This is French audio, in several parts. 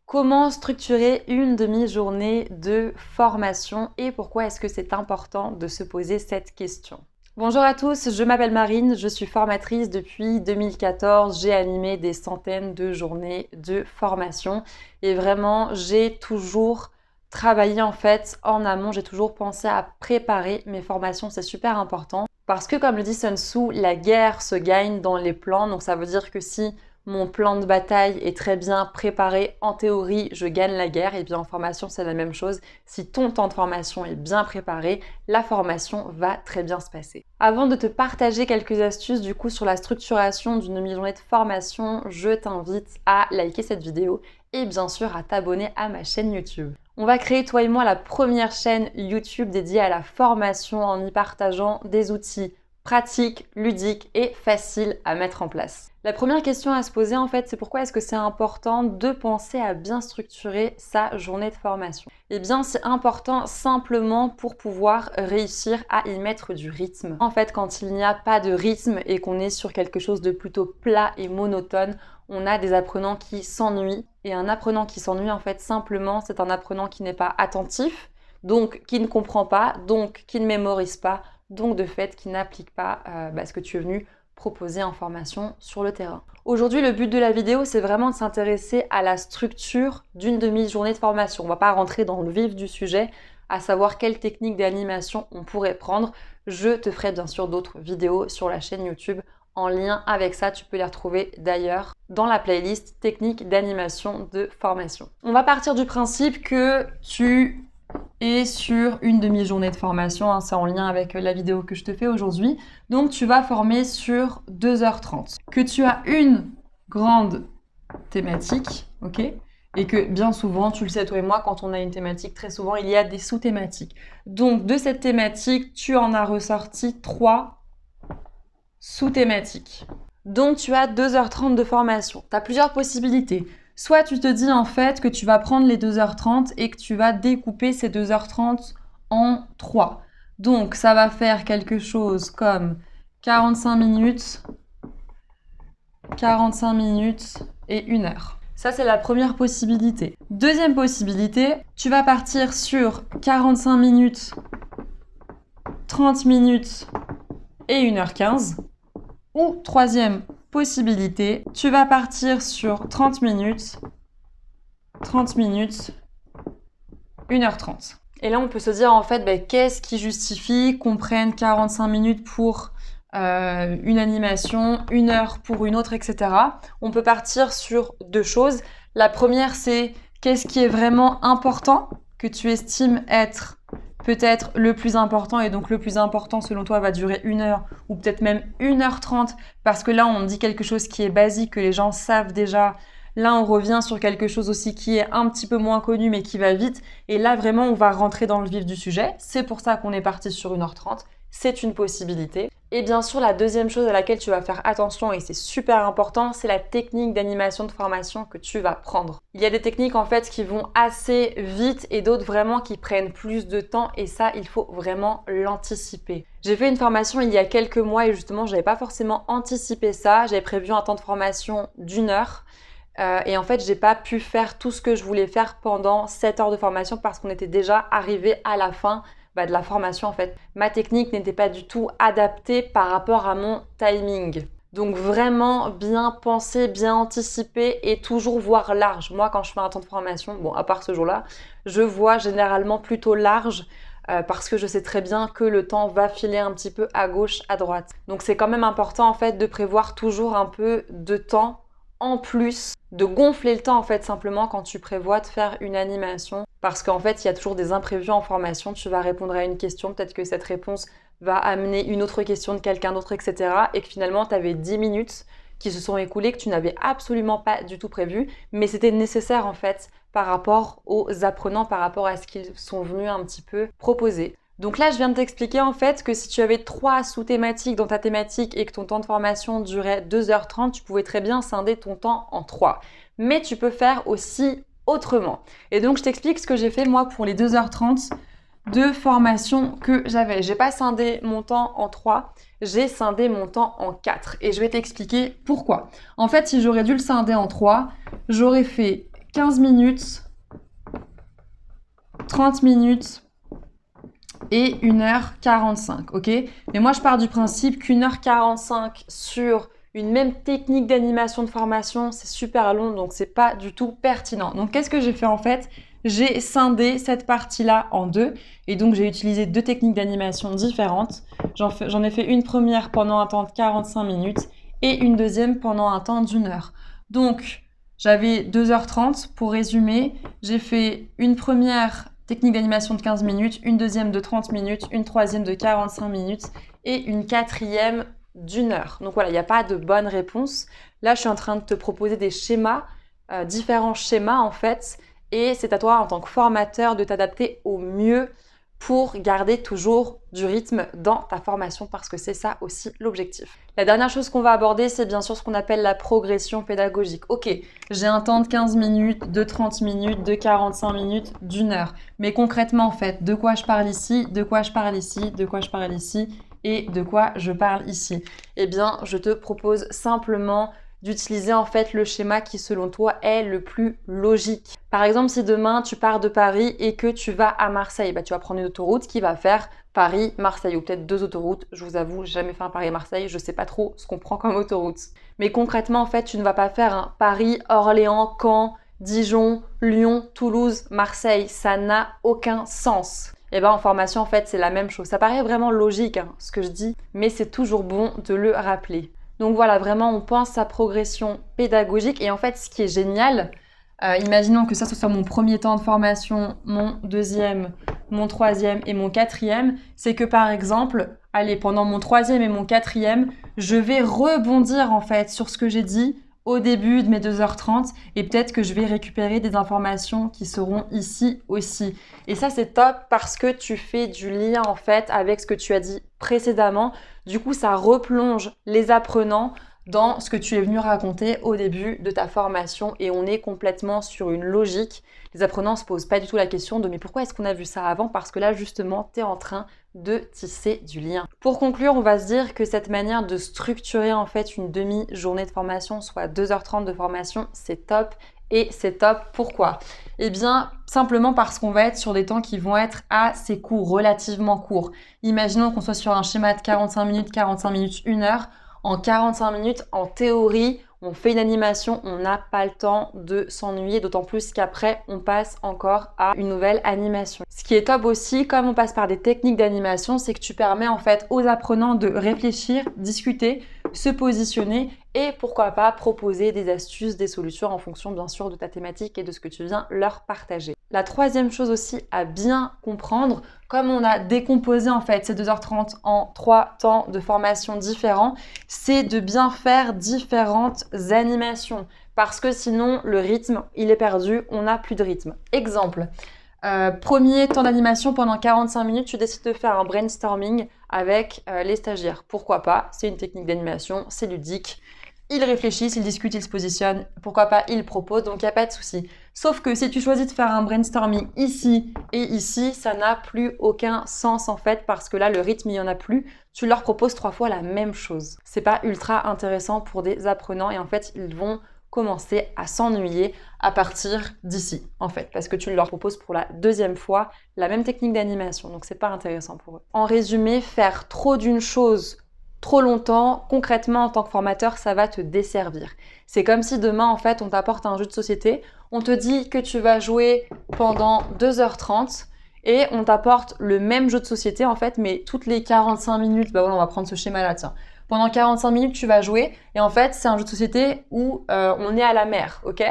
Comment structurer une demi-journée de formation et pourquoi est-ce que c'est important de se poser cette question? Bonjour à tous, je m'appelle Marine, je suis formatrice depuis 2014. J'ai animé des centaines de journées de formation et vraiment j'ai toujours travaillé en fait en amont, j'ai toujours pensé à préparer mes formations, c'est super important parce que comme le dit Sun Tzu, la guerre se gagne dans les plans, donc ça veut dire que si mon plan de bataille est très bien préparé, en théorie, je gagne la guerre. Et bien en formation, c'est la même chose. Si ton temps de formation est bien préparé, la formation va très bien se passer. Avant de te partager quelques astuces du coup sur la structuration d'une demi-journée de formation, je t'invite à liker cette vidéo et bien sûr à t'abonner à ma chaîne YouTube. On va créer toi et moi la première chaîne YouTube dédiée à la formation en y partageant des outils pratiques, ludiques et faciles à mettre en place. La première question à se poser en fait, c'est pourquoi est-ce que c'est important de penser à bien structurer sa journée de formation? Eh bien, c'est important simplement pour pouvoir réussir à y mettre du rythme. En fait, quand il n'y a pas de rythme et qu'on est sur quelque chose de plutôt plat et monotone, on a des apprenants qui s'ennuient. Et un apprenant qui s'ennuie, en fait, simplement, c'est un apprenant qui n'est pas attentif, donc qui ne comprend pas, donc qui ne mémorise pas, donc de fait qui n'applique pas ce que tu es venu proposer en formation sur le terrain. Aujourd'hui, le but de la vidéo, c'est vraiment de s'intéresser à la structure d'une demi-journée de formation. On ne va pas rentrer dans le vif du sujet, à savoir quelle technique d'animation on pourrait prendre. Je te ferai bien sûr d'autres vidéos sur la chaîne YouTube en lien avec ça. Tu peux les retrouver d'ailleurs dans la playlist technique d'animation de formation. On va partir du principe que tu et sur une demi-journée de formation, hein, c'est en lien avec la vidéo que je te fais aujourd'hui. Donc tu vas former sur 2h30. Que tu as une grande thématique, ok? Et que bien souvent, tu le sais toi et moi, quand on a une thématique, très souvent il y a des sous-thématiques. Donc de cette thématique, tu en as ressorti 3 sous-thématiques. Donc tu as 2h30 de formation. Tu as plusieurs possibilités. Soit tu te dis en fait que tu vas prendre les 2h30 et que tu vas découper ces 2h30 en 3. Donc ça va faire quelque chose comme 45 minutes et 1 heure. Ça c'est la première possibilité. Deuxième possibilité, tu vas partir sur 45 minutes, 30 minutes et 1h15. Ou troisième possibilité, tu vas partir sur 30 minutes, 1h30. Et là, on peut se dire en fait, qu'est-ce qui justifie qu'on prenne 45 minutes pour une animation, 1 heure pour une autre, etc. On peut partir sur 2 choses. La première, c'est qu'est-ce qui est vraiment important que tu estimes être peut-être le plus important, et donc le plus important selon toi va durer 1 heure ou peut-être même 1h30 parce que là on dit quelque chose qui est basique, que les gens savent déjà. Là on revient sur quelque chose aussi qui est un petit peu moins connu mais qui va vite, et là vraiment on va rentrer dans le vif du sujet. C'est pour ça qu'on est parti sur 1h30, c'est une possibilité. Et bien sûr, la deuxième chose à laquelle tu vas faire attention, et c'est super important, c'est la technique d'animation de formation que tu vas prendre. Il y a des techniques en fait qui vont assez vite et d'autres vraiment qui prennent plus de temps, et ça, il faut vraiment l'anticiper. J'ai fait une formation il y a quelques mois et justement, je n'avais pas forcément anticipé ça. J'avais prévu un temps de formation d'1 heure. Et en fait, j'ai pas pu faire tout ce que je voulais faire pendant 7 heures de formation parce qu'on était déjà arrivé à la fin de la formation en fait. Ma technique n'était pas du tout adaptée par rapport à mon timing. Donc vraiment bien penser, bien anticiper et toujours voir large. Moi quand je fais un temps de formation, bon à part ce jour-là, je vois généralement plutôt large parce que je sais très bien que le temps va filer un petit peu à gauche, à droite. Donc c'est quand même important en fait de prévoir toujours un peu de temps en plus, de gonfler le temps en fait simplement quand tu prévois de faire une animation, parce qu'en fait il y a toujours des imprévus en formation. Tu vas répondre à une question, peut-être que cette réponse va amener une autre question de quelqu'un d'autre, etc. et que finalement tu avais 10 minutes qui se sont écoulées que tu n'avais absolument pas du tout prévu, mais c'était nécessaire en fait par rapport aux apprenants, par rapport à ce qu'ils sont venus un petit peu proposer. Donc là, je viens de t'expliquer en fait que si tu avais 3 sous-thématiques dans ta thématique et que ton temps de formation durait 2h30, tu pouvais très bien scinder ton temps en 3. Mais tu peux faire aussi autrement. Et donc, je t'explique ce que j'ai fait moi pour les 2h30 de formation que j'avais. J'ai pas scindé mon temps en 3, j'ai scindé mon temps en 4. Et je vais t'expliquer pourquoi. En fait, si j'aurais dû le scinder en 3, j'aurais fait 15 minutes, 30 minutes et 1h45, ok? Mais moi, je pars du principe qu'1h45 sur une même technique d'animation de formation, c'est super long, donc c'est pas du tout pertinent. Donc, qu'est-ce que j'ai fait en fait? J'ai scindé cette partie-là en deux et donc j'ai utilisé deux techniques d'animation différentes. J'en ai fait une première pendant un temps de 45 minutes et une deuxième pendant un temps d'1 heure. Donc, j'avais 2h30 pour résumer. J'ai fait une première technique d'animation de 15 minutes, une deuxième de 30 minutes, une troisième de 45 minutes et une quatrième d'1 heure. Donc voilà, il n'y a pas de bonne réponse. Là, je suis en train de te proposer des schémas, différents schémas en fait, et c'est à toi en tant que formateur de t'adapter au mieux pour garder toujours du rythme dans ta formation parce que c'est ça aussi l'objectif. La dernière chose qu'on va aborder, c'est bien sûr ce qu'on appelle la progression pédagogique. Ok, j'ai un temps de 15 minutes, de 30 minutes, de 45 minutes, d'1 heure. Mais concrètement, en fait, de quoi je parle ici, de quoi je parle ici, de quoi je parle ici et de quoi je parle ici? Eh bien, je te propose simplement d'utiliser en fait le schéma qui selon toi est le plus logique. Par exemple, si demain tu pars de Paris et que tu vas à Marseille, tu vas prendre une autoroute qui va faire Paris-Marseille ou peut-être deux autoroutes. Je vous avoue, j'ai jamais fait un Paris-Marseille, je sais pas trop ce qu'on prend comme autoroute. Mais concrètement, en fait, tu ne vas pas faire un Paris, Orléans, Caen, Dijon, Lyon, Toulouse, Marseille. Ça n'a aucun sens. Et en formation, en fait, c'est la même chose. Ça paraît vraiment logique, ce que je dis, mais c'est toujours bon de le rappeler. Donc voilà, vraiment, on pense à progression pédagogique. Et en fait, ce qui est génial, imaginons que ça, ce soit mon premier temps de formation, mon deuxième, mon troisième et mon quatrième, c'est que par exemple, allez, pendant mon troisième et mon quatrième, je vais rebondir en fait sur ce que j'ai dit au début de mes 2h30 et peut-être que je vais récupérer des informations qui seront ici aussi. Et ça, c'est top parce que tu fais du lien en fait avec ce que tu as dit précédemment. Du coup, ça replonge les apprenants dans ce que tu es venu raconter au début de ta formation et on est complètement sur une logique. Les apprenants ne se posent pas du tout la question de mais pourquoi est-ce qu'on a vu ça avant? Parce que là, justement, tu es en train de tisser du lien. Pour conclure, on va se dire que cette manière de structurer en fait une demi-journée de formation, soit 2h30 de formation, c'est top. Et c'est top, pourquoi? Eh bien, simplement parce qu'on va être sur des temps qui vont être assez courts, relativement courts. Imaginons qu'on soit sur un schéma de 45 minutes, 1 heure. En 45 minutes, en théorie, on fait une animation, on n'a pas le temps de s'ennuyer, d'autant plus qu'après, on passe encore à une nouvelle animation. Ce qui est top aussi, comme on passe par des techniques d'animation, c'est que tu permets en fait aux apprenants de réfléchir, discuter, se positionner et pourquoi pas proposer des astuces, des solutions en fonction bien sûr de ta thématique et de ce que tu viens leur partager. La troisième chose aussi à bien comprendre, comme on a décomposé en fait ces 2h30 en 3 temps de formation différents, c'est de bien faire différentes animations parce que sinon le rythme il est perdu, on n'a plus de rythme. Exemple, premier temps d'animation pendant 45 minutes, tu décides de faire un brainstorming avec les stagiaires. Pourquoi pas? C'est une technique d'animation, c'est ludique. Ils réfléchissent, ils discutent, ils se positionnent. Pourquoi pas, ils proposent, donc il n'y a pas de souci. Sauf que si tu choisis de faire un brainstorming ici et ici, ça n'a plus aucun sens en fait parce que là, le rythme, il n'y en a plus. Tu leur proposes 3 fois la même chose. C'est pas ultra intéressant pour des apprenants et en fait, ils vont commencer à s'ennuyer à partir d'ici en fait parce que tu leur proposes pour la deuxième fois la même technique d'animation. Donc, c'est pas intéressant pour eux. En résumé, faire trop d'une chose trop longtemps, concrètement en tant que formateur, ça va te desservir. C'est comme si demain, en fait, on t'apporte un jeu de société, on te dit que tu vas jouer pendant 2h30 et on t'apporte le même jeu de société, en fait, mais toutes les 45 minutes, voilà, on va prendre ce schéma-là, tiens. Pendant 45 minutes, tu vas jouer et en fait, c'est un jeu de société où on est à la mer, ok?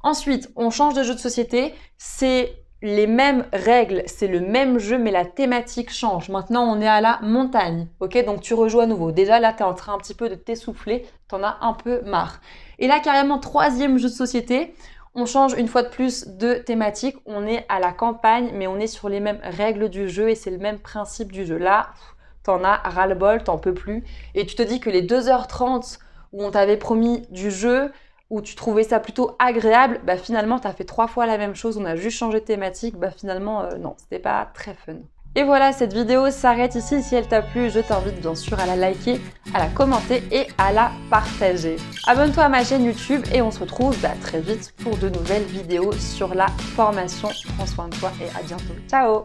Ensuite, on change de jeu de société, c'est les mêmes règles, c'est le même jeu, mais la thématique change. Maintenant, on est à la montagne, ok? Donc, tu rejoues à nouveau. Déjà, là, tu es en train un petit peu de t'essouffler, t'en as un peu marre. Et là, carrément, troisième jeu de société, on change une fois de plus de thématique. On est à la campagne, mais on est sur les mêmes règles du jeu et c'est le même principe du jeu. Là, t'en as ras-le-bol, t'en peux plus. Et tu te dis que les 2h30 où on t'avait promis du jeu, où tu trouvais ça plutôt agréable, finalement, tu as fait 3 fois la même chose, on a juste changé de thématique, finalement, non, c'était pas très fun. Et voilà, cette vidéo s'arrête ici. Si elle t'a plu, je t'invite bien sûr à la liker, à la commenter et à la partager. Abonne-toi à ma chaîne YouTube et on se retrouve très vite pour de nouvelles vidéos sur la formation. Prends soin de toi et à bientôt. Ciao!